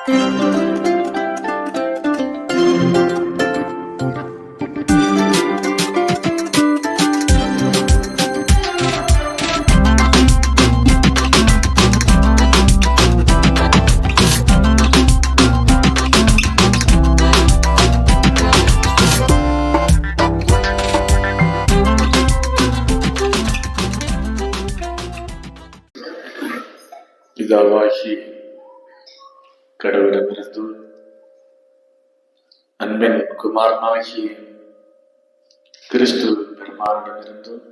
பிதாவாகி கடவுளிடமிருந்தும் அன்பின் குமாரனாகிய கிறிஸ்து பெருமானிடமிருந்தும்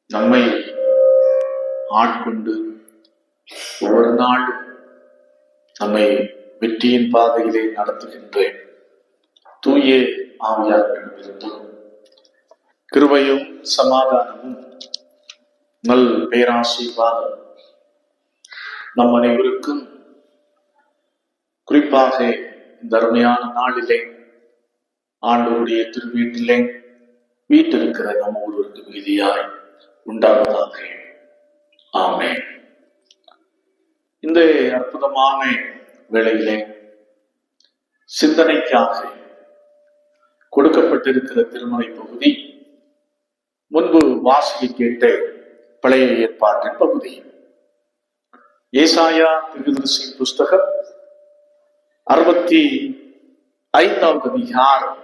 நம்மை ஆட்கொண்டு ஒவ்வொரு நாளும் நம்மை வெற்றியின் பாதையிலே நடத்துகின்ற தூய ஆவியாரிடமிருந்தும் கிருபையும் சமாதானமும் நல் பேராசீர்வாதம் நம் அனைவருக்கும் குறிப்பாக இந்த அருமையான நாளிலே ஆண்டவருடைய திருவீட்டிலே வீட்டிருக்கிற நம் ஒருவருக்கு மிகுதியாய் உண்டாவதாக. ஆமென். இந்த அற்புதமான வேளையிலே சிந்தனைக்காக கொடுக்கப்பட்டிருக்கிற திருமறை பகுதி முன்பு வாசிக்க கேட்ட பழைய ஏற்பாட்டின் பகுதி. ஏசாயா தீர்க்கதரிசியின் புஸ்தகம் 65வது அதிகாரம்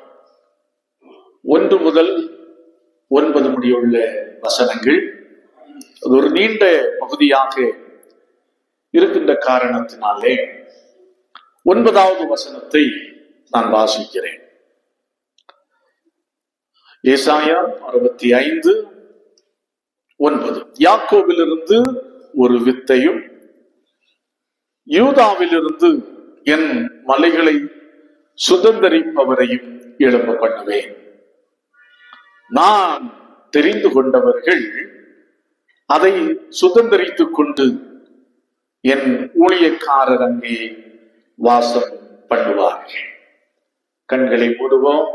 1 முதல் 9 முடியுள்ள வசனங்கள். அது ஒரு நீண்ட பகுதியாக இருக்கின்ற காரணத்தினாலே 9வது வசனத்தை நான் வாசிக்கிறேன். ஏசாயா 65:9. யாக்கோபிலிருந்து ஒரு வித்தையும் யூதாவிலிருந்து என் மலைகளை சுதந்தரிப்பவரையும் எழும்ப பண்ணுவேன். நான் தெரிந்து கொண்டவர்கள் அதை சுதந்தரித்துக் கொண்டு என் ஊழியக்காரர் அங்கே வாசம் பண்ணுவார்கள். கண்களை மூடுவோம்,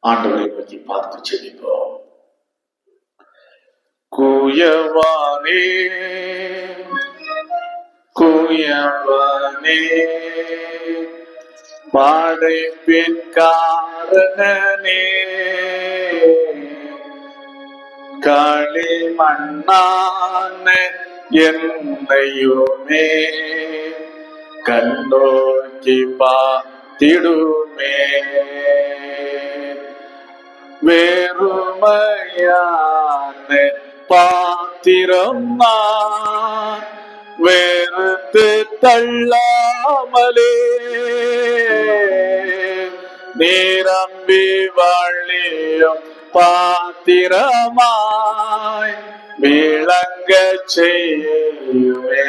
ஆண்டவரை நோக்கி பார்த்து செல்வோம். குயவானே குயவனே படைப்பின் காரணனே, களிமண்ணான என்னையுமே கண்ணோக்கி பார்த்திடுமே. வேறுமையான பாத்திரம் நான் வெறுத்து தள்ளாமலே, நிரம்பி வழியும் பாத்திரமாய் விளங்க செய்யுமே.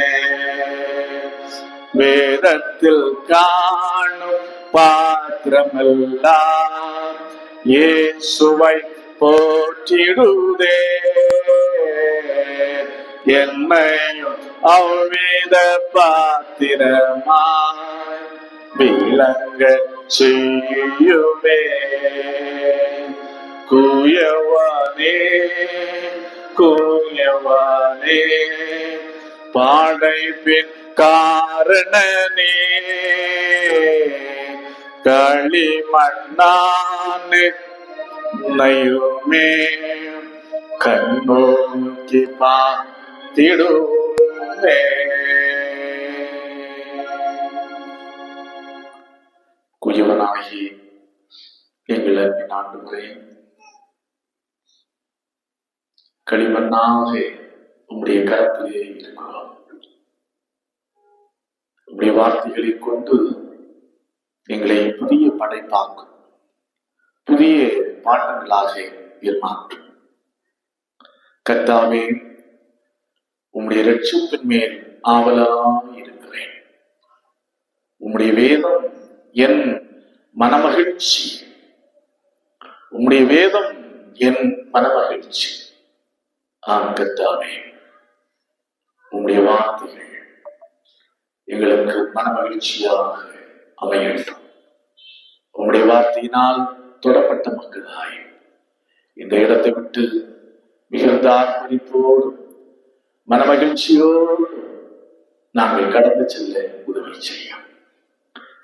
வேதத்தில் காணும் பாத்திரமெல்லாம் இயேசுவை போற்றிடுதே. என்னையும் அவ்வித பாத்திரமாய் விளங்க செய்யுமே. குயவனே குயவனே படைப்பின் காரணனே, களிமண்ணான என்னையுமே கண்ணோக்கி பார்த்திடுமே. குயவனாகி எங்கள் அன்பின் ஆண்டவரே, களிமண்ணாக உம்முடைய கரத்திலே இருக்கிறோம். உம்முடைய வார்த்தைகளை கொண்டு எங்களை புதிய படைப்பாக்கும், புதிய பாட்டங்களாக மாற்றும். கர்த்தாவே, உம்முடைய இரட்சிப்பின் மேல் ஆவலாக இருக்கிறேன். உம்முடைய வேதம் என் மனமகிழ்ச்சி, உம்முடைய வேதம் என் மனமகிழ்ச்சி. ஆம் கர்த்தாவே, உம்முடைய வார்த்தைகள் எங்களுக்கு மனமகிழ்ச்சியாக அமையட்டும். உம்முடைய வார்த்தையினால் தொடப்பட்ட மக்களாய் இந்த இடத்தை விட்டு மிகுந்த ஆர்ப்பரிப்போடு மனமகிழ்ச்சியோடு நாங்கள் கடந்து செல்ல உதவி செய்யும்.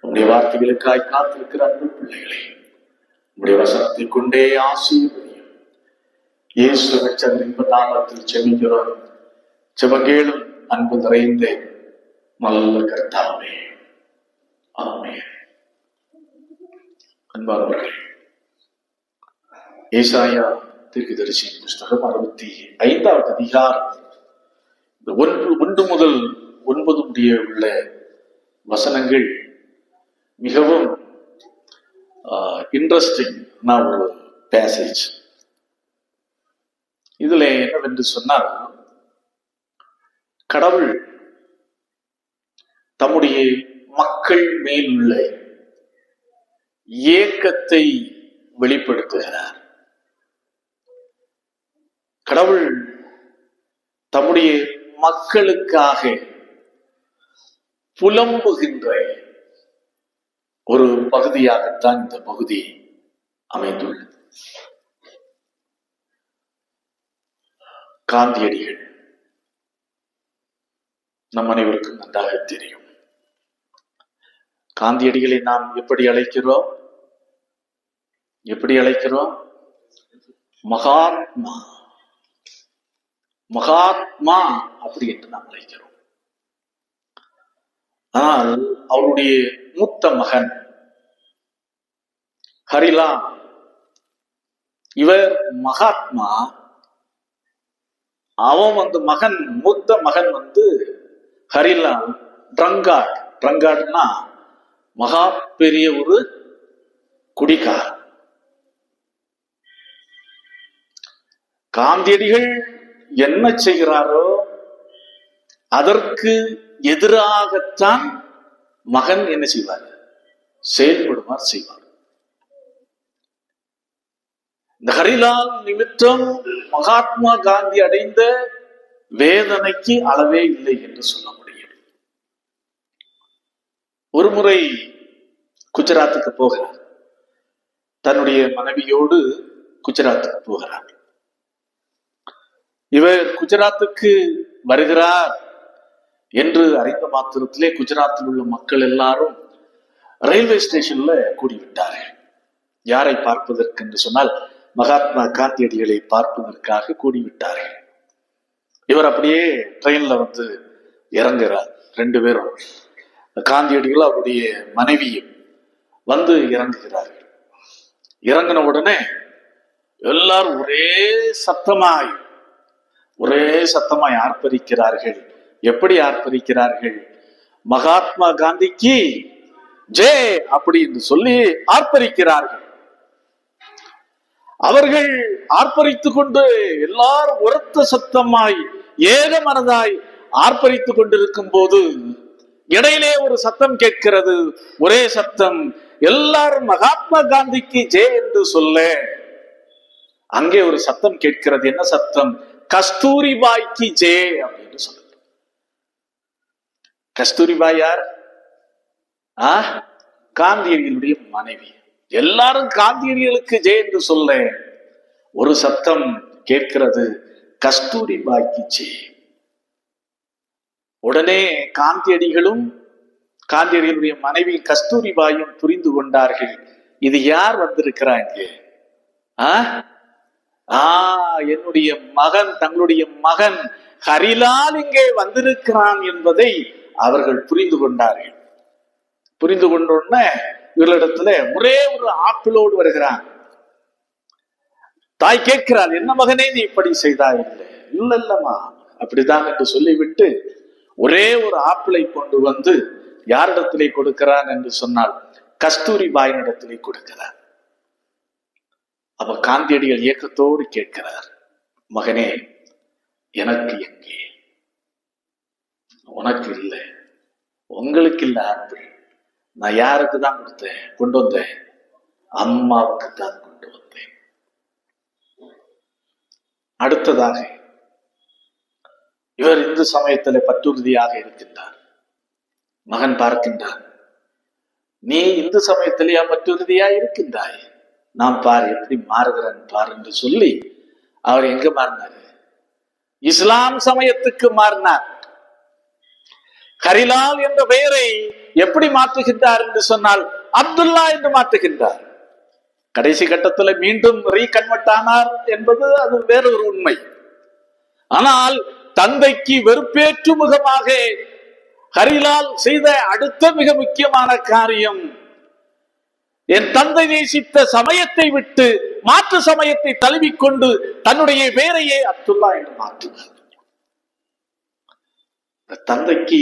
உங்களுடைய வார்த்தைகளுக்காய் காத்திருக்கிற அன்பு பிள்ளைகளை உங்களுடைய வசனத்தை கொண்டே ஆசீர்வதியும். இயேசு ரட்சகரின் நாமத்தில் செபிக்கிறோம். செபங்கேளும் அன்பு நிறைந்த நல்ல கர்த்தாவே, ஆமென். அன்பானவர்களே, ஏசாயா தீர்க்கதரிசியின் புஸ்தகம் 65வது அதிகாரம் 1 முதல் 9 முடிய உள்ள வசனங்கள் மிகவும் இன்ட்ரெஸ்டிங் ஒரு பேசேஜ். இதுல என்னவென்று சொன்னால், கடவுள் தம்முடைய மக்கள் மேலுள்ள ஏக்கத்தை வெளிப்படுத்துகிறார். கடவுள் தம்முடைய மக்களுக்காக புலம்புகின்ற ஒரு பகுதியாகத்தான் இந்த பகுதி அமைந்துள்ளது. காந்தியடிகள் நம் அனைவருக்கும் நன்றாக தெரியும். காந்தியடிகளை நாம் எப்படி அழைக்கிறோம்? மகாத்மா. மகாத்மா அப்படி என்று நாம் அழைக்கிறோம். ஆனால் அவருடைய மூத்த மகன் ஹரிலால், இவர் மகாத்மா. அவன் மூத்த மகன் ஹரிலால் ட்ரங்கார்ட்னா மகா பெரிய ஒரு குடிகார். காந்தியடிகள் என்ன செய்கிறாரோ அதற்கு எதிராகத்தான் மகன் என்ன செய்வார்? செய்வார். இந்த ஹரிலால் நிமித்தம் மகாத்மா காந்தி அடைந்த வேதனைக்கு அளவே இல்லை என்று சொல்ல முடியும். ஒரு முறை குஜராத்துக்கு போகிறார். தன்னுடைய மனைவியோடு குஜராத்துக்கு போகிறார். இவர் குஜராத்துக்கு வருகிறார் என்று அறிந்த மாத்திரத்திலே குஜராத்தில் உள்ள மக்கள் எல்லாரும் ரயில்வே ஸ்டேஷன்ல கூடிவிட்டார்கள். யாரை பார்ப்பதற்கு என்று சொன்னால், மகாத்மா காந்தியடிகளை பார்ப்பதற்காக கூடிவிட்டார்கள். இவர் அப்படியே ட்ரெயின்ல இறங்குறார். 2 பேரும், காந்தியடிகள் அவருடைய மனைவியும் இறங்குகிறார்கள். இறங்கின உடனே எல்லாரும் ஒரே சத்தமாய் ஆர்ப்பரிக்கிறார்கள். எப்படி ஆர்ப்பரிக்கிறார்கள்? மகாத்மா காந்திக்கு ஜெய் அப்படி என்று சொல்லி ஆர்ப்பரிக்கிறார்கள். அவர்கள் ஆர்ப்பரித்துக் கொண்டு எல்லாரும் உரத்த சத்தமாய் ஏக மனதாய் ஆர்ப்பரித்துக் கொண்டிருக்கும் போது இடையிலே ஒரு சத்தம் கேட்கிறது. ஒரே சத்தம், எல்லாரும் மகாத்மா காந்திக்கு ஜெய் என்று சொல்ல. அங்கே ஒரு சத்தம் கேட்கிறது. என்ன சத்தம்? கஸ்தூரிபாய்க்கு ஜெய் அப்படின்னு சொல்லுங்க. கஸ்தூரிபாய் யார்? காந்தியடிகளுடைய மனைவி. எல்லாரும் காந்தியடிகளுக்கு ஜெய் என்று சொல்ல ஒரு சத்தம் கேட்கிறது, கஸ்தூரிபாய்க்கு ஜெய். உடனே காந்தியடிகளுடைய மனைவி கஸ்தூரிபாயும் புரிந்து கொண்டார்கள், இது யார் வந்திருக்கிறாங்க? என்னுடைய மகன், தங்களுடைய மகன் ஹரிலால் இங்கே வந்திருக்கிறான் என்பதை அவர்கள் புரிந்து கொண்டார்கள். புரிந்து கொண்டோன்னு இவர்களிடத்துல ஒரே ஒரு ஆப்பிளோடு வருகிறான். தாய் கேட்கிறாள், என்ன மகனே நீ இப்படி செய்தாய்? இல்லம்மா, அப்படிதான் என்று சொல்லிவிட்டு ஒரே ஒரு ஆப்பிளை கொண்டு யாரிடத்திலே கொடுக்கிறான் என்று சொன்னால் கஸ்தூரிபாயின் இடத்திலே கொடுக்கிறார். அப்ப காந்தியடிகள் ஏக்கத்தோடு கேட்கிறார், மகனே எனக்கு எங்கே? உனக்கு இல்லை, உங்களுக்கு இல்ல ஆப்பிள். நான் யாருக்கு தான் கொண்டு வந்தேன்? அம்மாவுக்கு தான் கொண்டு வந்தேன். அடுத்ததாக இவர் இந்து சமயத்திலே பற்றுறுதியாக இருக்கின்றார். மகன் பார்க்கின்றார், நீ இந்து சமயத்திலேயா பற்றுறுதியா இருக்கின்றாய்? நாம் பார் எப்படி மாறுகிறேன் பார் என்று சொல்லி அவர் எங்க மாறினாரு? இஸ்லாம் சமயத்துக்கு மாறினார். ஹரிலால் என்ற பெயரை எப்படி மாற்றுகின்றார் என்று சொன்னால் அப்துல்லா என்று மாற்றுகின்றார். கடைசி கட்டத்தில் மீண்டும் ரீகன்வெர்ட் ஆனார் என்பது அது வேறொரு உண்மை. ஆனால் தந்தைக்கு வெறுப்பேற்று முகமாக ஹரிலால் செய்த அடுத்த மிக முக்கியமான காரியம், என் தந்தை நேசித்த சமயத்தை விட்டு மாற்று சமயத்தை தழுவிக்கொண்டு தன்னுடைய பெயரையே அப்துல்லா என்று மாற்றினார். தந்தைக்கு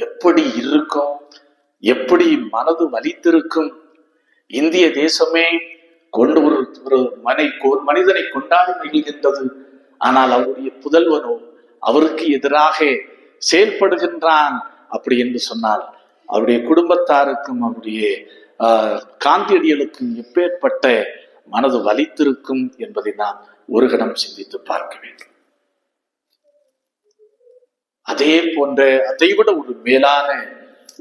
எப்படி இருக்கும், எப்படி மனது வலித்திருக்கும். இந்திய தேசமே கொண்டு ஒரு மனிதனை கொண்டாடி மகிழ்கின்றது. ஆனால் அவருடைய புதல்வனோ அவருக்கு எதிராக செயல்படுகின்றான். அப்படி என்று சொன்னால் அவருடைய குடும்பத்தாருக்கும் அவருடைய காந்தியடிகளுக்கும் எப்பேற்பட்ட மனது வலித்திருக்கும் என்பதை நாம் ஒரு கணம் சிந்தித்து பார்க்க வேண்டும். அதே போன்ற அதைவிட ஒரு மேலான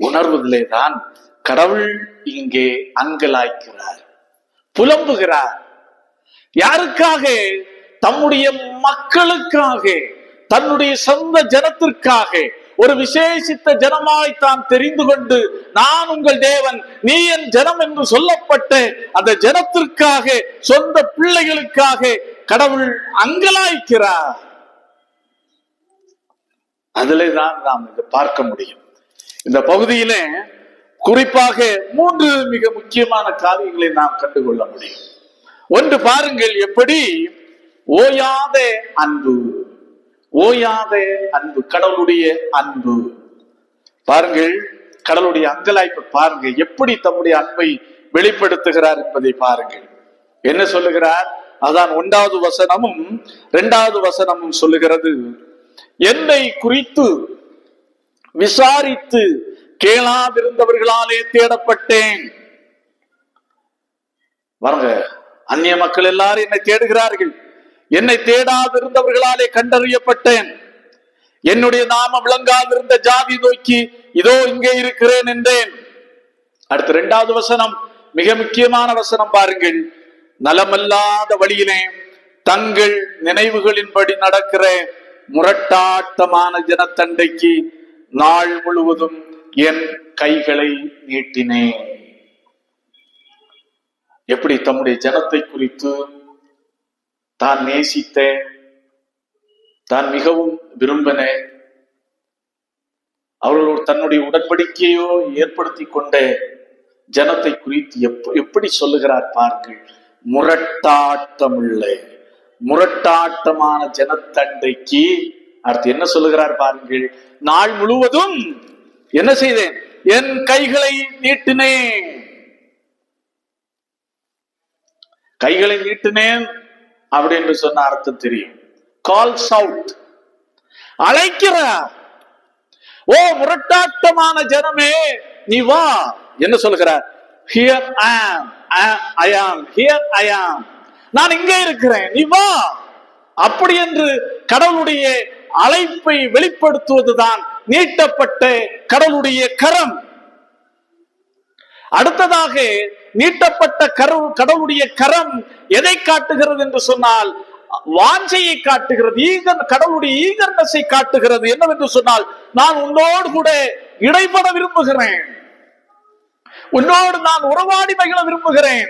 உணர்வுகளே தான் கடவுள் இங்கே அங்கலாய்க்கிறார், புலம்புகிறார். யாருக்காக? தம்முடைய மக்களுக்காக, தன்னுடைய சொந்த ஜனத்திற்காக, ஒரு விசேஷித்த ஜனமாய் தான் தெரிந்து கொண்டு நான் உங்கள் தேவன் நீ என் ஜனம் என்று சொல்லப்பட்ட அந்த ஜனத்திற்காக, சொந்த பிள்ளைகளுக்காக கடவுள் அங்கலாய்க்கிறார். அதிலே தான் நாம் இதை பார்க்க முடியும். இந்த பகுதியில குறிப்பாக 3 மிக முக்கியமான காரியங்களை நாம் கண்டுகொள்ள முடியும். ஒன்று பாருங்கள், எப்படி ஓயாத அன்பு, ஓயாத அன்பு, கடவுளுடைய அன்பு. பாருங்கள், கடவுளுடைய அங்கலாய்ப்பு பாருங்க, எப்படி தம்முடைய அன்பை வெளிப்படுத்துகிறார் என்பதை பாருங்கள். என்ன சொல்லுகிறார்? அதான் 1வது வசனமும் 2வது வசனமும் சொல்லுகிறது, என்னை குறித்து விசாரித்து கேளாதிருந்தவர்களாலே தேடப்பட்டேன். பாருங்க, அந்நிய மக்கள் எல்லாரும் என்னை தேடுகிறார்கள், என்னை தேடாதிருந்தவர்களாலே கண்டறியப்பட்டேன். என்னுடைய நாமம் விளங்காதிருந்த ஜாதி நோக்கி இதோ இங்கே இருக்கிறேன் என்றேன். அடுத்து 2வது வசனம், மிக முக்கியமான வசனம் பாருங்கள், நலமல்லாத வழியிலே தங்கள் நினைவுகளின்படி நடக்கிற முரட்டாட்டமான ஜனத்தண்டைக்கு நாள் முழுவதும் என் கைகளை நீட்டினேன். எப்படி தம்முடைய ஜனத்தை குறித்து தான் நேசித்த, தான் மிகவும் விரும்பின, அவர்களோடு தன்னுடைய உடன்படிக்கையோ ஏற்படுத்தி கொண்ட ஜனத்தை குறித்து எப்படி சொல்லுகிறார் பாருங்கள். முரட்டாட்டமுள்ள, முரட்டாட்டமான ஜனத்தண்டைக்கு அடுத்து என்ன சொல்லுகிறார் பாருங்கள், நாள் முழுவதும் என்ன செய்தேன்? என் கைகளை நீட்டினேன். கைகளை நீட்டினேன் அப்படி என்று சொன்ன அர்த்தம் தெரியும். கால்ஸ் அவுட், அழைக்கிறார். ஓ முரட்டாட்டமான ஜனமே, நீ வா. என்ன சொல்லுகிறார்? Here I am, I am, here I am. நான் இங்கே இருக்கிறேன், நீ வா. அப்படி என்று கடவுளுடைய அழைப்பை வெளிப்படுத்துவதுதான் நீட்டப்பட்ட கடவுளுடைய கரம். அடுத்ததாக நீட்டப்பட்ட கடவுளுடைய கரம் எதை காட்டுகிறது என்று சொன்னால் வாஞ்சையை காட்டுகிறது, கடவுளுடைய ஈகர்னஸை காட்டுகிறது. என்னவென்று சொன்னால், நான் உன்னோடு கூட இடைப்பட விரும்புகிறேன், உன்னோடு நான் உறவாடி மகிழ விரும்புகிறேன்,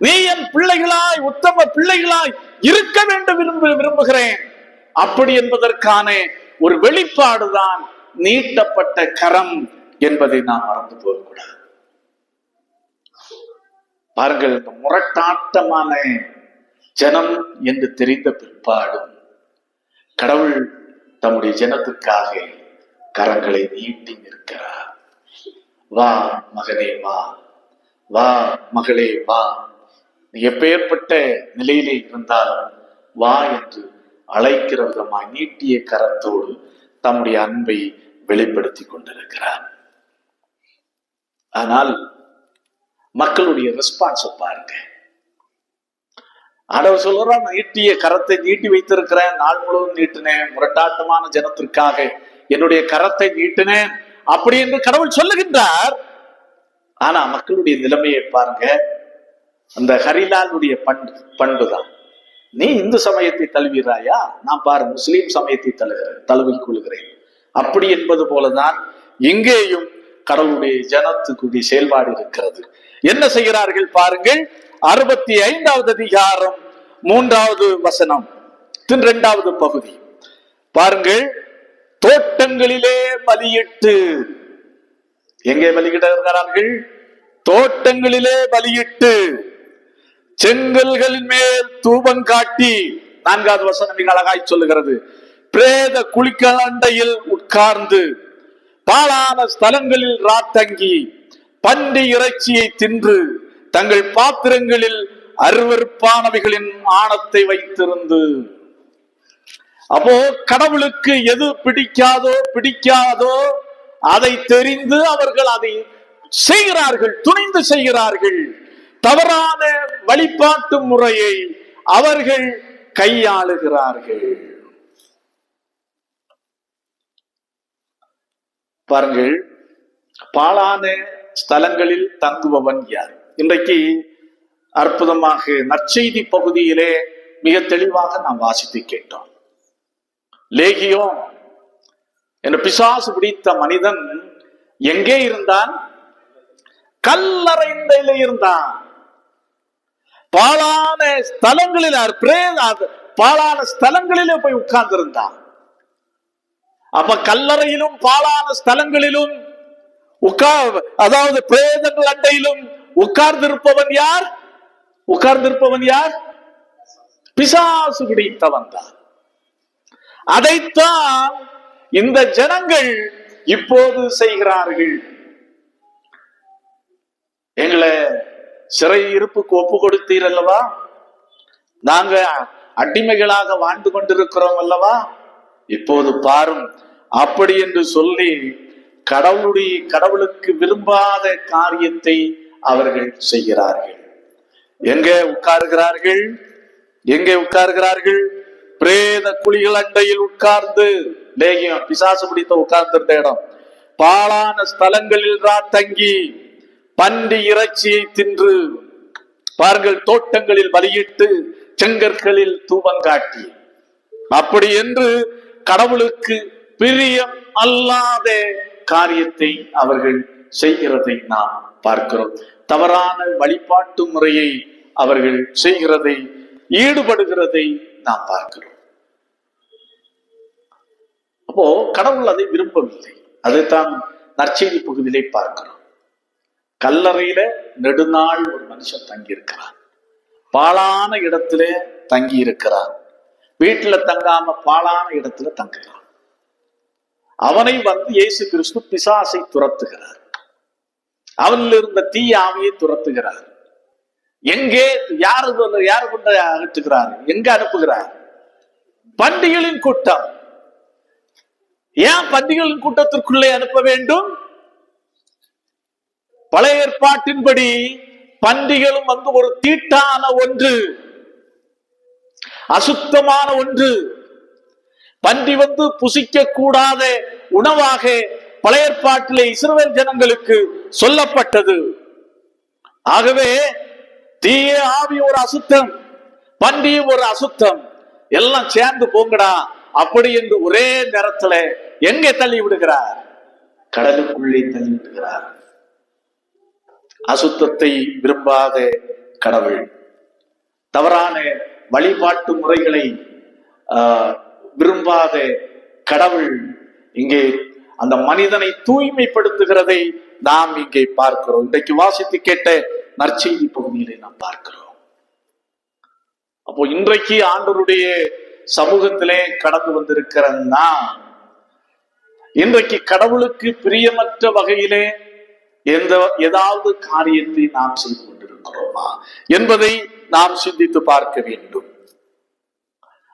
நீ என் பிள்ளைகளாய் உத்தம பிள்ளைகளாய் இருக்க வேண்டும் விரும்புகிறேன். அப்படி என்பதற்கான ஒரு வெளிப்பாடுதான் நீட்டப்பட்ட கரம் என்பதை நாம் மறந்து போகக்கூடாது. பாருங்கள், இந்த முரட்டாட்டமான ஜனம் என்று தெரிந்த பிற்பாடும் கடவுள் தம்முடைய ஜனத்திற்காக கரங்களை நீட்டி நிற்கிறார். வா மகனே வா, வா மகளே வா, நீ எப்பேற்பட்ட நிலையிலே இருந்தாலும் வா என்று அழைக்கிற விதமாய் நீட்டிய கரத்தோடு தம்முடைய அன்பை வெளிப்படுத்தி கொண்டிருக்கிறார். ஆனால் மக்களுடைய ரெஸ்பான்ஸ் பாருங்க. ஆண்டவர் சொல்றான், நீட்டிய கரத்தை நீட்டி வைத்திருக்கிறேன், நாள் முழுவதும் நீட்டினேன், முரட்டாட்டமான ஜனத்திற்காக என்னுடைய கரத்தை நீட்டினேன் அப்படி என்று கடவுள் சொல்லுகின்றார். ஆனா மக்களுடைய நிலைமையை பாருங்க. அந்த ஹரிலாலுடைய பண்புதான், நீ இந்து சமயத்தை தழுவிறாயா, நான் பாரு முஸ்லீம் சமயத்தை தழுவிக் கொள்கிறேன். அப்படி என்பது போலதான் இங்கேயும் கடவுளுடைய ஜனத்துக்குரிய செயல்பாடு இருக்கிறது. என்ன செய்கிறார்கள் பாருங்கள். 65வது அதிகாரம் 3வது வசனம் 2வது பகுதி பாருங்கள். தோட்டங்களிலே பலியிட்டு, எங்கே பலியிடுகிறார்கள்? தோட்டங்களிலே பலியிட்டு, செங்கல்களின் மேல் தூபம் காட்டி, 4வது வசனம் மிக அழகாய் சொல்லுகிறது, பிரேத குழிக்கண்டையில் உட்கார்ந்து, பாழான ஸ்தலங்களில் ராத்தங்கி, பன்றி இறைச்சியை தின்று, தங்கள் பாத்திரங்களில் அருவருப்பானவைகளின் ஆணத்தை வைத்திருந்து. அப்போ கடவுளுக்கு எது பிடிக்காதோ அதை தெரிந்து அவர்கள் அதை செய்கிறார்கள், துணிந்து செய்கிறார்கள். தவறான வழிபாட்டு முறையை அவர்கள் கையாளுகிறார்கள். பாருங்கள், பாழான ஸ்தலங்களில் தங்குபவன் யார்? இன்றைக்கு அற்புதமாக நற்செய்தி பகுதியிலே மிக தெளிவாக நாம் வாசித்து கேட்டோம். லேகியோன் என்ற பிசாசு பிடித்த மனிதன் எங்கே இருந்தான்? கல்லறையிலே இருந்தான். பாழான ஸ்தலங்களில் பாழான ஸ்தலங்களிலே போய் உட்கார்ந்து இருந்தான். அப்ப கல்லறையிலும் பாழான ஸ்தலங்களிலும் அதாவது பிரேதங்கள் அண்டையிலும் உட்கார்ந்திருப்பவன் யார்? பிசாசு பிடித்தவன் தான். அதைத்தான் இந்த ஜனங்கள் இப்போது செய்கிறார்கள். எங்களை சிறை இருப்புக்கு ஒப்பு கொடுத்தீர் அல்லவா, நாங்க அடிமைகளாக வாழ்ந்து கொண்டிருக்கிறோம் அல்லவா, இப்போது பாரும் அப்படி என்று சொல்லி கடவுளுக்கு விரும்பாத காரியத்தை அவர்கள் செய்கிறார்கள். எங்கே உட்கார்கிறார்கள்? பிரேத குழிகள் அண்டையில் உட்கார்ந்து, லேகியம் பிசாசு பிடித்த உட்கார்ந்திருந்த இடம், பாழான ஸ்தலங்களில் ராத்தங்கி, பன்றி இறைச்சியை தின்று, பாருங்கள், தோட்டங்களில் பலியிட்டு, செங்கற்களில் தூபம் காட்டி, அப்படி என்று கடவுளுக்கு பிரியம் அல்லாத காரியத்தை அவர்கள் செய்கிறதை நாம் பார்க்கிறோம். தவறான வழிபாட்டு முறையை அவர்கள் செய்கிறதை, ஈடுபடுகிறதை நாம் பார்க்கிறோம். அப்போ கடவுள் அதை விரும்பவில்லை. அதைத்தான் நற்செய்தி பகுதியிலே பார்க்கிறோம். கல்லறையில நெடுநாள் ஒரு மனுஷன் தங்கி இருக்கிறான், பாழான இடத்துல தங்கி இருக்கிறான், வீட்டுல தங்காம பாழான இடத்துல தங்குகிறான். அவனை இயேசு கிறிஸ்து பிசாசை துரத்துகிறார், அவனில் இருந்த தீய ஆவியை துரத்துகிறார். எங்கே யாரு கொண்டு அகற்றுகிறார்? எங்க அனுப்புகிறார்? பண்டிகளின் கூட்டம். ஏன் பண்டிகளின் கூட்டத்திற்குள்ளே அனுப்ப வேண்டும்? பழைய ஏற்பாட்டின்படி பண்டிகளும் ஒரு தீட்டான ஒன்று, அசுத்தமான ஒன்று. பன்றி புசிக்க கூடாத உணவாக பழைய ஏற்பாட்டிலே இஸ்ரவேல் ஜனங்களுக்கு சொல்லப்பட்டது. ஆகவே தீய ஆவி ஒரு அசுத்தம், பன்றி ஒரு அசுத்தம், எல்லாம் சேர்ந்து போங்கடா அப்படி என்று ஒரே நேரத்துல எங்கே தள்ளி விடுகிறார்? கடலுக்குள்ளே தள்ளி விடுகிறார். அசுத்தத்தை விரும்பாத கடவுள், தவறான வழிபாட்டு முறைகளை விரும்பாத கடவுள் இங்கே அந்த மனிதனை தூய்மைப்படுத்துகிறதை நாம் இங்கே பார்க்கிறோம். இன்றைக்கு வாசித்து கேட்ட நற்செய்தி பகுதியிலே நாம் பார்க்கிறோம். அப்போ இன்றைக்கு ஆண்டவருடைய சமூகத்திலே கடந்து வந்திருக்கிறன்னா, இன்றைக்கு கடவுளுக்கு பிரியமற்ற வகையிலே ஏதாவது காரியத்தை நாம் செய்து கொண்டிருக்கிறோமா என்பதை நாம் சிந்தித்து பார்க்க வேண்டும்.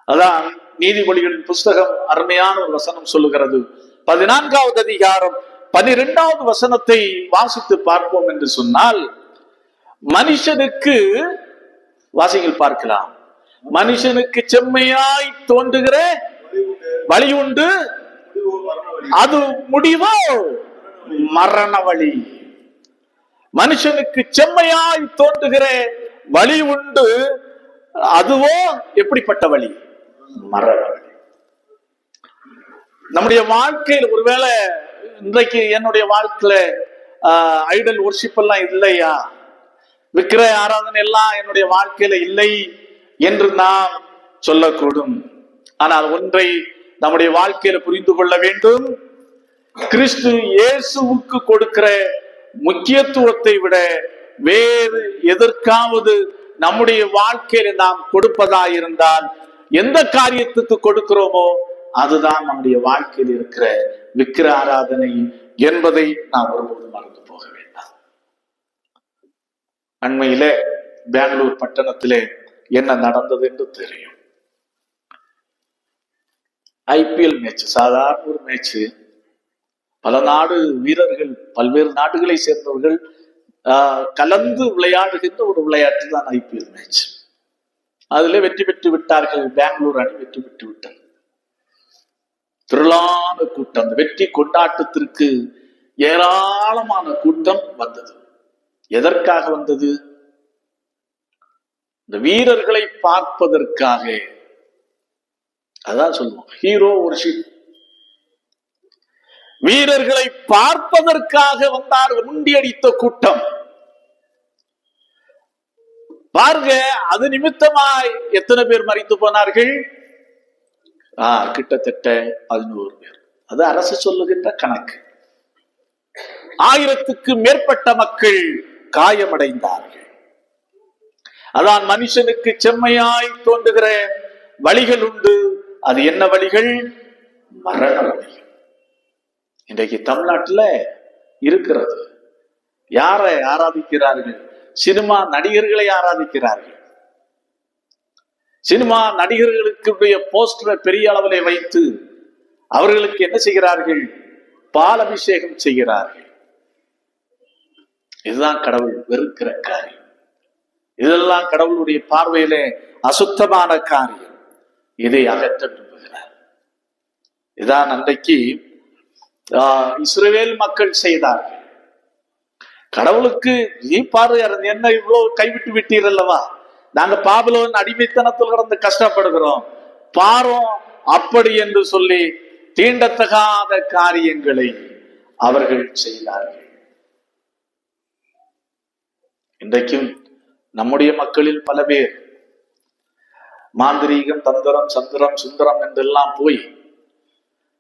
அதான் நீதிமொழிகளின் புஸ்தகம் அருமையான ஒரு வசனம் சொல்லுகிறது. 14வது அதிகாரம் 12வது வசனத்தை வாசித்து பார்ப்போம் என்று சொன்னால், மனுஷனுக்கு, வாசிகள் பார்க்கலாம், மனுஷனுக்கு செம்மையாய் தோன்றுகிற வழி உண்டு, அது முடிவோ மரண வழி. மனுஷனுக்கு செம்மையாய் தோன்றுகிற வழி உண்டு, அதுவோ எப்படிப்பட்ட வழி? மரண வழி. நம்முடைய வாழ்க்கையில் ஒருவேளை இன்றைக்கு என்னுடைய வாழ்க்கையில ஐடல் ஒர்ஷிப் எல்லாம் இல்லையா, விக்கிர ஆராதனை எல்லாம் என்னுடைய வாழ்க்கையில இல்லை என்று நாம் சொல்லக்கூடும். ஆனால் ஒன்றை நம்முடைய வாழ்க்கையில புரிந்து கொள்ள வேண்டும். கிறிஸ்து இயேசுவுக்கு கொடுக்கிற முக்கியத்துவத்தை விட வேறு எதற்காவது நம்முடைய வாழ்க்கையில நாம் கொடுப்பதாயிருந்தால், எந்த காரியத்துக்கு கொடுக்கிறோமோ அதுதான் நம்முடைய வாழ்க்கையில் இருக்கிற விக்கிர ஆராதனை என்பதை நாம் ஒருபோதும் மறந்து போக வேண்டாம். அண்மையில பெங்களூர் பட்டணத்திலே என்ன நடந்தது என்று தெரியும். ஐபிஎல் மேட்ச், சாதாரண ஒரு மேட்ச். பல நாடு வீரர்கள், பல்வேறு நாடுகளை சேர்ந்தவர்கள் கலந்து விளையாடுகின்ற ஒரு விளையாட்டு தான் ஐபிஎல் மேட்ச். அதுல வெற்றி பெற்று விட்டார்கள். பெங்களூர் அணி வெற்றி பெற்று விட்டது. திரளான கூட்டம், அந்த வெற்றி கொண்டாட்டத்திற்கு ஏராளமான கூட்டம் வந்தது. எதற்காக வந்தது? இந்த வீரர்களை பார்ப்பதற்காக. அதான் சொல்லுவோம், ஹீரோ வொர்ஷிப். வீரர்களை பார்ப்பதற்காக வந்தார்கள், முண்டியடித்த கூட்டம். பாருங்க, அது நிமித்தமாய் எத்தனை பேர் மரித்து போனார்கள்? கிட்டத்தட்ட 11 பேர். அது அரசு சொல்லுகின்ற கணக்கு. 1000க்கு மேற்பட்ட மக்கள் காயமடைந்தார்கள். அதான் மனுஷனுக்கு செம்மையாய் தோன்றுகிற வழிகள் உண்டு. அது என்ன வழிகள்? மரண வழிகள். இன்றைக்கு தமிழ்நாட்டுல இருக்கிறது. யாரை ஆராதிக்கிறார்கள்? சினிமா நடிகர்களை ஆராதிக்கிறார்கள். சினிமா நடிகர்களுக்கு போஸ்டரை பெரிய அளவிலே வைத்து அவர்களுக்கு என்ன செய்கிறார்கள்? பால் அபிஷேகம் செய்கிறார்கள். இதுதான் கடவுள் வெறுக்கிற காரியம். இதெல்லாம் கடவுளுடைய பார்வையிலே அசுத்தமான காரியம். இதை அகற்ற விரும்புகிறார். இதான் அன்றைக்கு இஸ்ரவேல் மக்கள் செய்தார்கள். கடவுளுக்கு நீ பாரு, என்ன இவ்வளவு கைவிட்டு விட்டீர் அல்லவா, நாங்க பாபிலோன் அடிமைத்தனத்தில் கடந்து கஷ்டப்படுகிறோம் பாரோம் அப்படி என்று சொல்லி தீண்டத்தகாத காரியங்களை அவர்கள் செய்தார்கள். இன்றைக்கும் நம்முடைய மக்களில் பல பேர் மாந்திரீகம், தந்திரம், சந்திரம், சுந்தரம் என்றெல்லாம் போய்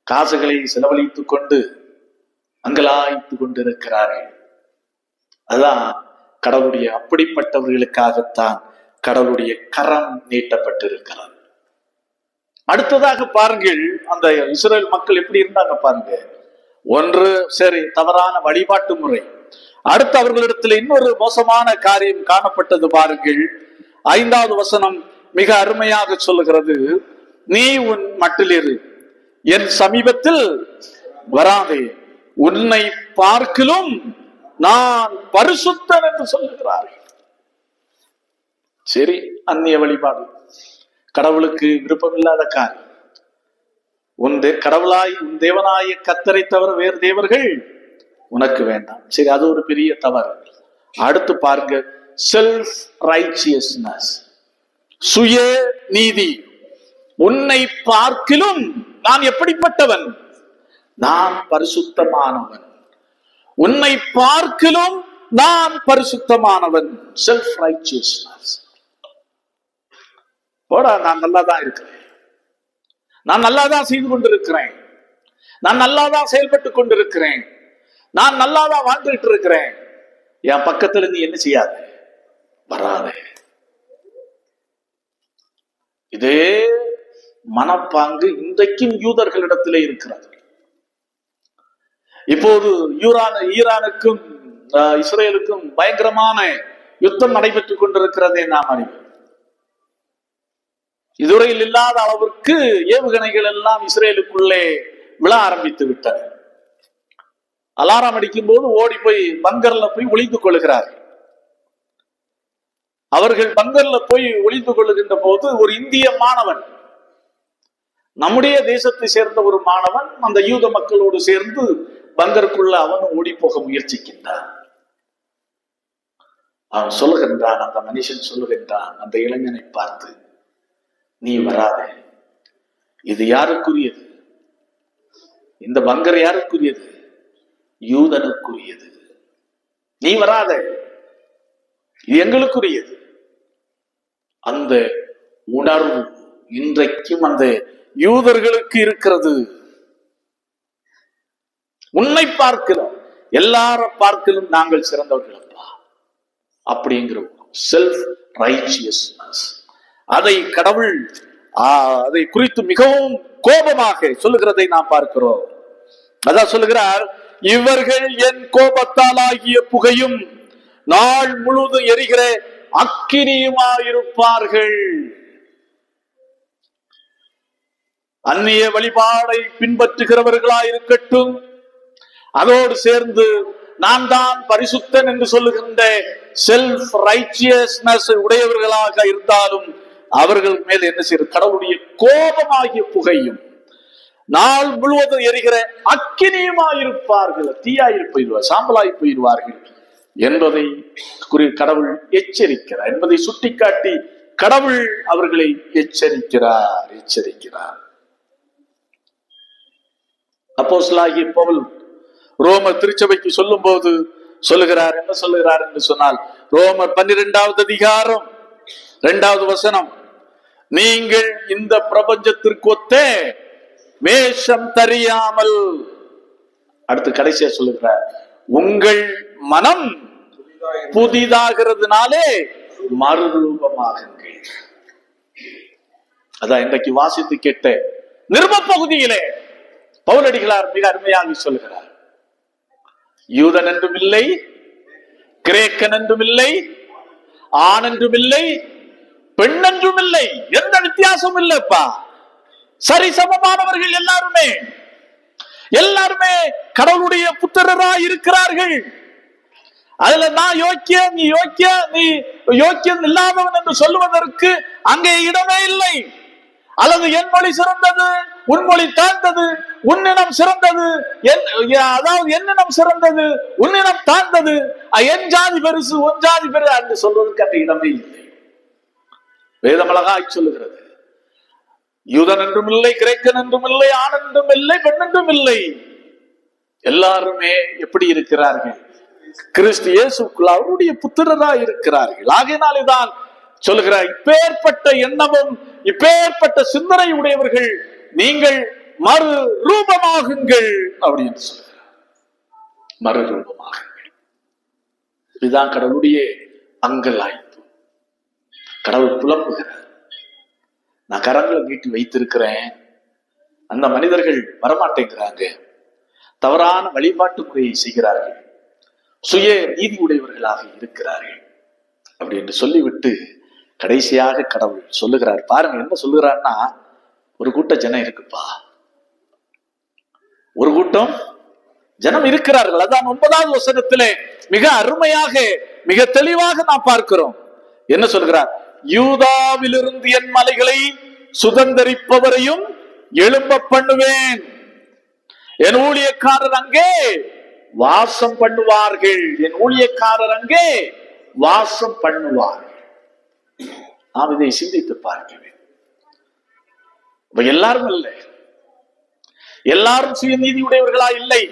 காசுகளை செலவழித்துக் கொண்டு அங்கலாய்த்து கொண்டிருக்கிறார்கள். அதான் கடவுளுடைய அப்படிப்பட்டவர்களுக்காகத்தான் கடவுளுடைய கரம் நீட்டப்பட்டிருக்கிறது. அடுத்ததாக பாருங்கள், அந்த இஸ்ரேல் மக்கள் எப்படி இருந்தாங்க பாருங்க. ஒன்று, சரி, தவறான வழிபாட்டு முறை. அடுத்து அவர்களிடத்தில் இன்னொரு மோசமான காரியம் காணப்பட்டது. பாருங்கள், 5வது வசனம் மிக அருமையாக சொல்லுகிறது. நீ உன் மட்டிலிரு, என் சமீபத்தில் வராதே, உன்னை பார்க்கிலும் நான் பரிசுத்தன் என்று சொல்லுகிறார்கள். சரி, அந்நிய வழிபாடு கடவுளுக்கு விருப்பமில்லாத காரியம். உன் தேவனாய கர்த்தரை தவிர வேறு தேவர்கள் உனக்கு வேண்டாம். சரி, அது ஒரு பெரிய தவறு. அடுத்து பாருங்க, செல்ஃப் ரைச்சியஸ்னஸ், சுய நீதி. உன்னை பார்க்கிலும் நான் எப்படிப்பட்டவன்? நான் பரிசுத்தமானவன். உன்னை பார்க்கிலும் நான் பரிசுத்தமானவன். Self righteousness. போடா, நான் நல்லாதான் இருக்கிறேன், நான் நல்லாதான் செய்து கொண்டிருக்கிறேன், நான் நல்லாதான் செயல்பட்டு கொண்டிருக்கிறேன், நான் நல்லாதான் வாழ்ந்துட்டு இருக்கிறேன், என் பக்கத்துல நீ என்ன செய்யாத, வராத. இதே மனப்பாங்கு இன்றைக்கும் யூதர்களிடத்திலே இருக்கிறது. இப்போது ஈரானுக்கும் இஸ்ரேலுக்கும் பயங்கரமான யுத்தம் நடைபெற்றுக் கொண்டிருக்கிறதை நாம் அறிவோம். இதுவரையில் இல்லாத அளவிற்கு ஏவுகணைகள் எல்லாம் இஸ்ரேலுக்குள்ளே விழ ஆரம்பித்து விட்டன. அலாரம் அடிக்கும் போது ஓடி போய் பங்கர்ல போய் ஒளிந்து கொள்கிறார்கள். அவர்கள் பங்கர்ல போய் ஒளிந்து கொள்ளுகின்ற போது ஒரு இந்திய மாணவன், நம்முடைய தேசத்தை சேர்ந்த ஒரு மாணவன், அந்த யூத மக்களோடு சேர்ந்து பங்கருக்குள்ள அவனும் ஓடி போக முயற்சிக்கின்றான். அவன் சொல்லுகின்றான், அந்த மனுஷன் சொல்லுகின்றான் அந்த இளைஞனை பார்த்து, நீ வராத, இது யாருக்குரியது? இந்த பங்கர் யாருக்குரியது? யூதனுக்குரியது. நீ வராத, இது எங்களுக்குரியது. அந்த உணர்வு இன்றைக்கும் அந்த யூதர்களுக்கு இருக்கிறது. உன்னை பார்க்கிறோம், எல்லார பார்க்கலும் நாங்கள் சிறந்தவர்களப்பா அப்படிங்கிற செல்ஃப் ரைச்சியஸ்னஸ், அதை கடவுள் அதை குறித்து மிகவும் கோபமாக சொல்லுகிறதை நாம் பார்க்கிறோம். அதான் சொல்லுகிறார், இவர்கள் என் கோபத்தால் ஆகிய புகையும் நாள் முழுவதும் எரிகிற அக்கினியுமாயிருப்பார்கள். அந்நிய வழிபாடை பின்பற்றுகிறவர்களாயிருக்கட்டும், அதோடு சேர்ந்து நான் தான் பரிசுத்தன் என்று சொல்லுகின்ற செல்ஃப் ரைச்சியஸ்னஸ் உடையவர்களாக இருந்தாலும் அவர்கள் மேல் என்ன செய்யும்? கடவுளுடைய கோபமாகிய புகையும் நாள் முழுவதும் எரிகிற அக்கினியுமாயிருப்பார்கள். தீயாயிரு போயிடுவார், சாம்பலாய் போயிடுவார்கள் என்பதை கடவுள் எச்சரிக்கிறார், என்பதை சுட்டிக்காட்டி கடவுள் அவர்களை எச்சரிக்கிறார். அப்போஸ்தலனாகிய பவுல் ரோமர் திருச்சபைக்கு சொல்லும் போது சொல்லுகிறார், என்ன சொல்லுகிறார் என்று சொன்னால், ரோமர் 12வது அதிகாரம் 2வது வசனம், நீங்கள் இந்த பிரபஞ்சத்திற்கு ஒத்த வேஷம் தெரியாமல், அடுத்து கடைசியா சொல்லுகிறார், உங்கள் மனம் புதிதாகிறதுனாலே மறுரூபமாகுங்கள். அதான் இன்றைக்கு வாசித்து கேட்ட நிருப பகுதியிலே பவுலடிகளார் மிக அருமையாக சொல்லுகிறார், யூதன் என்றும் இல்லை, கிரேக்கன் என்றும் இல்லை, ஆண் என்றும் இல்லை, பெண் என்றும் இல்லை, எந்த வித்தியாசமும் இல்லப்பா, சரிசமமானவர்கள் எல்லாருமே கடவுளுடைய புத்திரராய் இருக்கிறார்கள். அதுல நான் யோக்கியம், நீ யோக்கியம், நீ யோக்கியம் இல்லாதவன் என்று சொல்லுவதற்கு அங்கே இடமே இல்லை. அல்லது என் மொழி சிறந்தது, உன் மொழி தாழ்ந்தது, உன்னினம் சிறந்தது, அதாவது என்னினம் சிறந்தது, உன்னினம் தாழ்ந்தது, என் ஜாதி பெருசு, உன் ஜாதி பெரு என்று சொல்வதற்கு அந்த இடமே இல்லை. வேதம் அழகாய் சொல்லுகிறது, யூதன் என்றும் இல்லை, கிரேக்கன் என்றும் இல்லை, ஆண் என்றும் இல்லை, பெண் என்றும் இல்லை, எல்லாருமே எப்படி இருக்கிறார்கள்? கிறிஸ்து இயேசுக்குள் அவருடைய புத்திரராய் இருக்கிறார்கள். ஆகையினாலேதான் சொல்லுகிறார், இப்பேற்பட்ட எண்ணமும் இப்பேற்பட்ட சிந்தனை உடையவர்கள் நீங்கள் மறு ரூபமாகுங்கள் அப்படின்னு சொல்லுகிறார். மறுரூபமாகுங்கள். இதுதான் கடவுளுடைய அங்கலாய்ப்பு. கடவுள் புலம்புகிறார், நான் கரங்களை நீட்டி வைத்திருக்கிறேன், அந்த மனிதர்கள் வரமாட்டேங்கிறாங்க, தவறான வழிபாட்டு முறையை செய்கிறார்கள், சுய நீதி உடையவர்களாக இருக்கிறார்கள் அப்படி என்று சொல்லிவிட்டு கடைசியாக கடவுள் சொல்லுகிறார். பாருங்க என்ன சொல்லுகிறார்னா, ஒரு கூட்ட ஜனம் இருக்குப்பா, ஒரு கூட்டம் ஜனம் இருக்கிறார்கள். அதான் 9வது வசனத்திலே மிக அருமையாக மிக தெளிவாக நாம் பார்க்கிறோம். என்ன சொல்கிறார்? யூதாவிலிருந்து என் மலைகளை சுதந்தரிப்பவரையும் எழும்ப பண்ணுவேன், என் ஊழியக்காரர் அங்கே வாசம் பண்ணுவார்கள், என் ஊழியக்காரர் அங்கே வாசம் பண்ணுவார்கள். நாம் இதை சிந்தித்து பார்க்க வேண்டும். எல்லாரும் இல்லை, எல்லாரும் சுயநீதி உடையவர்களா இல்லை,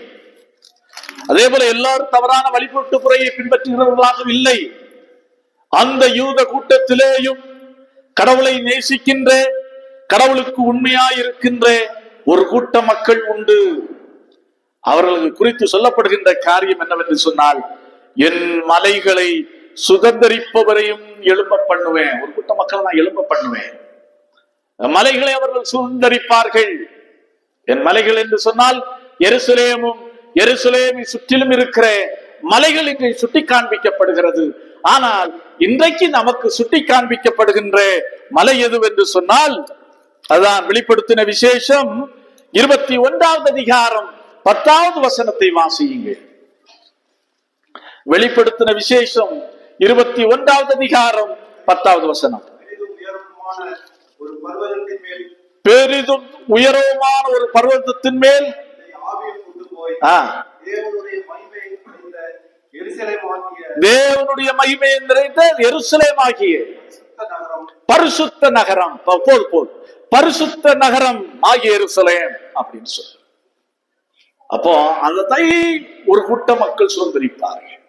அதே போல எல்லாரும் தவறான வழிபாட்டு முறையை பின்பற்றுகிறவர்களாக இல்லை. அந்த யூத கூட்டத்திலேயும் கடவுளை நேசிக்கின்ற, கடவுளுக்கு உண்மையாயிருக்கின்ற ஒரு கூட்ட மக்கள் உண்டு. அவர்களுக்கு குறித்து சொல்லப்படுகின்ற காரியம் என்னவென்று சொன்னால், என் மலைகளை சுதந்தரிப்பவரையும் எழும்ப பண்ணுவேன். ஒரு கூட்ட மக்களை நான் எழும்ப பண்ணுவேன், மலைகளை அவர்கள் சுதந்தரிப்பார்கள். என் மலைகள் என்று சொன்னால் எருசலேமும் எருசலேமை சுற்றிலும் இருக்கிற மலைகள் இங்கே சுட்டி காண்பிக்கப்படுகிறது. ஆனால் இன்றைக்கு நமக்கு சுட்டி காண்பிக்கப்படுகின்ற மலை எதுவென்று சொன்னால், அதான் வெளிப்படுத்தின விசேஷம் 21வது அதிகாரம் 10வது வசனத்தை வாசியுங்கள். வெளிப்படுத்தின விசேஷம் 21வது அதிகாரம் 10வது வசனம். பெரிதும் உயரமான ஒரு பர்வதத்தின் மேல் தேவனுடைய மகிமை நிறைந்த எருசலேமாகிய பரிசுத்த நகரம், பரிசுத்த நகரம் ஆகிய எருசலேம் அப்படின்னு சொல்ற. அப்போ அதை ஒரு கூட்ட மக்கள் சுதந்திரிப்பார்கள்,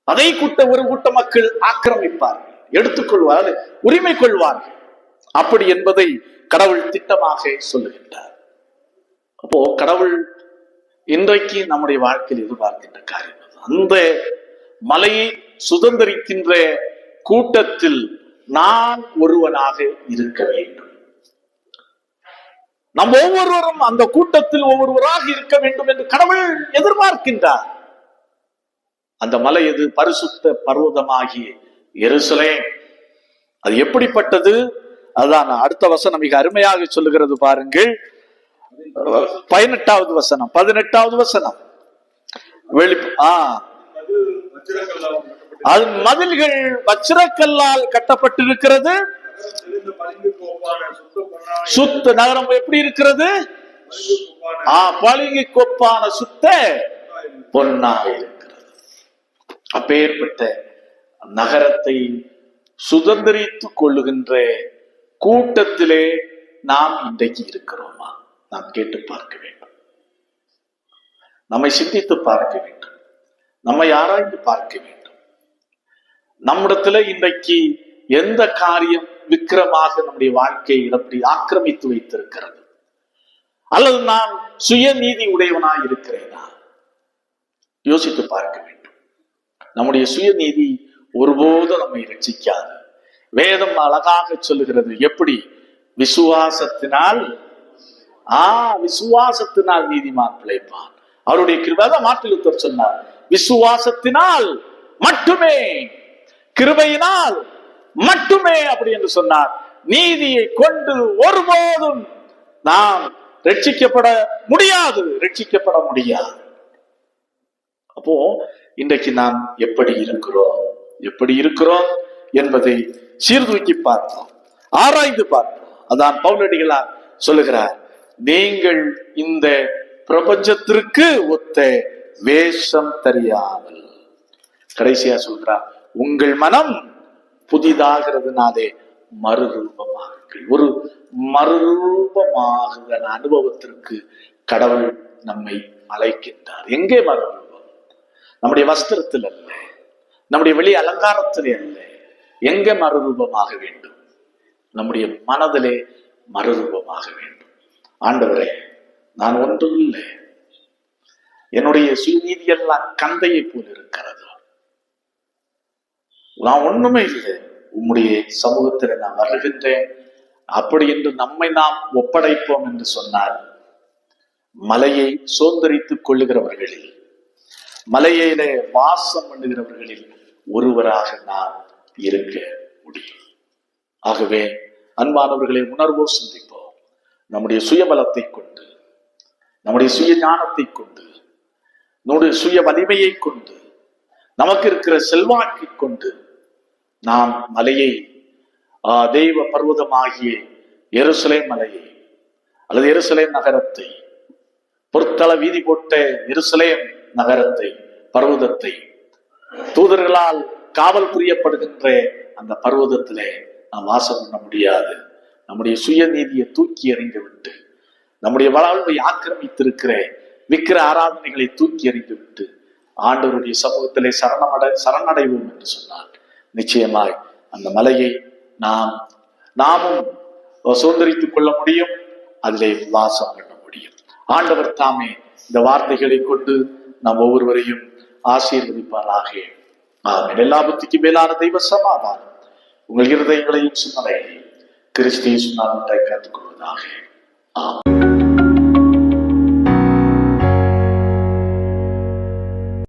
அதை ஒரு கூட்ட மக்கள் ஆக்கிரமிப்பார்கள், எடுத்துக்கொள்வார்கள், உரிமை கொள்வார்கள். அப்படி என்பதை கடவுள் திட்டமாக சொல்லுகின்றார். அப்போ கடவுள் இன்றைக்கு நம்முடைய வாழ்க்கையில் எதிர்பார்க்கின்ற காரியம் அந்த மலையை சுதந்திரிக்கின்ற கூட்டத்தில் நான் ஒருவனாக இருக்க வேண்டும். நம் ஒவ்வொருவரும் அந்த கூட்டத்தில் ஒவ்வொருவராக இருக்க வேண்டும் என்று கடவுள் எதிர்பார்க்கின்றார். அந்த மலை எது? பரிசுத்த பர்வதமாகிய எருசலேம். அது எப்படிப்பட்டது? அதுதான் அடுத்த வசனம் மிக அருமையாக சொல்லுகிறது பாருங்கள். 18வது வசனம் 18வது வசனம். அது மதில்கள் வச்சிரக்கல்லால் கட்டப்பட்டிருக்கிறது. சுத்த நகரம் எப்படி இருக்கிறது? பளிங்கு கொப்பான சுத்த பொன்னாக இருக்கிறது. அப்பேற்பட்ட நகரத்தை சுதந்திரித்துக் கொள்ளுகின்ற கூட்டத்திலே நாம் இன்றைக்கு இருக்கிறோமா? நாம் கேட்டு பார்க்க வேண்டும். நம்மை சிந்தித்து பார்க்க வேண்டும். நம்மை ஆராய்ந்து பார்க்க வேண்டும். நம்மிடத்துல இன்றைக்கு எந்த காரியம் விக்கிரமாக நம்முடைய வாழ்க்கையை அப்படி ஆக்கிரமித்து வைத்திருக்கிறது? அல்லது நான் சுயநீதி உடையவனாய் இருக்கிறேனா? யோசித்து பார்க்க வேண்டும். நம்முடைய சுயநீதி ஒருபோதும் நம்மை ரட்சிக்காது. வேதம் அழகாக சொல்லுகிறது. எப்படி? விசுவாசத்தினால் விசுவாசத்தினால் நீதிமான் பிழைப்பான். அவருடைய கிருபை மார்ட்டின் சொன்னார், விசுவாசத்தினால் மட்டுமே, கிருபையினால் மட்டுமே அப்படி என்று சொன்னார். நீதியை கொண்டு ஒருபோதும் நாம் ரட்சிக்கப்பட முடியாது. அப்போ இன்றைக்கு நாம் எப்படி இருக்கிறோம் என்பதை சீர்தூக்கி பார்த்தோம், ஆராய்ந்து பார்த்தோம். அதான் பவுலடிகளார் சொல்லுகிறார், நீங்கள் இந்த பிரபஞ்சத்திற்கு ஒத்த வேஷம் தெரியாமல், கடைசியா சொல்றார், உங்கள் மனம் புதிதாகிறதுனாலே மறுரூபமாகுங்கள். ஒரு மறுரூபமாகுகிற அனுபவத்திற்கு கடவுள் நம்மை அழைக்கின்றார். எங்கே மறுரூபம்? நம்முடைய வஸ்திரத்தில் அல்ல, நம்முடைய வெளி அலங்காரத்திலே அல்ல. எங்க மறுரூபமாக வேண்டும்? நம்முடைய மனதிலே மறுரூபமாக வேண்டும். ஆண்டவரே, நான் ஒன்றும் இல்லை, என்னுடைய சுயநீதி எல்லாம் கந்தையை போல் இருக்கிறது, நான் ஒண்ணுமே இல்லை, உம்முடைய சமூகத்தில் நான் வருகின்றேன் அப்படி என்று நம்மை நாம் ஒப்படைப்போம் என்று சொன்னார். மலையை சுதந்திரித்துக் கொள்ளுகிறவர்களில், மலையிலே வாசம் பண்ணுகிறவர்களில் ஒருவராக நாம் இருக்க முடியும். ஆகவே அன்பானவர்களை உணர்வோ சிந்திப்போம். நம்முடைய சுயபலத்தை கொண்டு, நம்முடைய சுய ஞானத்தை கொண்டு, நம்முடைய சுய வலிமையை கொண்டு, நமக்கு இருக்கிற செல்வாக்கை கொண்டு நாம் மலையை, தெய்வ பர்வதமாகிய எருசலேம் மலையை அல்லது எருசலேம் நகரத்தை, பொருத்தள வீதி போட்ட எருசலேம் நகரத்தை, பர்வதத்தை, தூதர்களால் காவல் புரியப்படுகின்ற அந்த பர்வதத்திலே நாம் வாசம் பண்ண முடியாது. நம்முடைய சுயநீதியை தூக்கி எறிந்து விட்டு, நம்முடைய வாழ்வை ஆக்கிரமித்திருக்கிற விக்கிர ஆராதனைகளை தூக்கி எறிந்து விட்டு ஆண்டவருடைய சமூகத்திலே சரணடைவோம் என்று சொன்னார். நிச்சயமாய் அந்த மலையை நாமும் சுதந்திரித்துக் கொள்ள முடியும், அதிலே வாசம் பண்ண முடியும். ஆண்டவர் தாமே இந்த வார்த்தைகளை கொண்டு நாம் ஒவ்வொருவரையும் ஆசீர்வதிப்பாராக. ஆமென். எல்லா புத்திக்கும் மேலான தெய்வ சமாதானம் உங்கள் இருதயங்களையும் சிந்தனைகளையும் கிறிஸ்து இயேசுவின் நாமத்தில் காத்துக் கொள்வதாக. ஆமென்.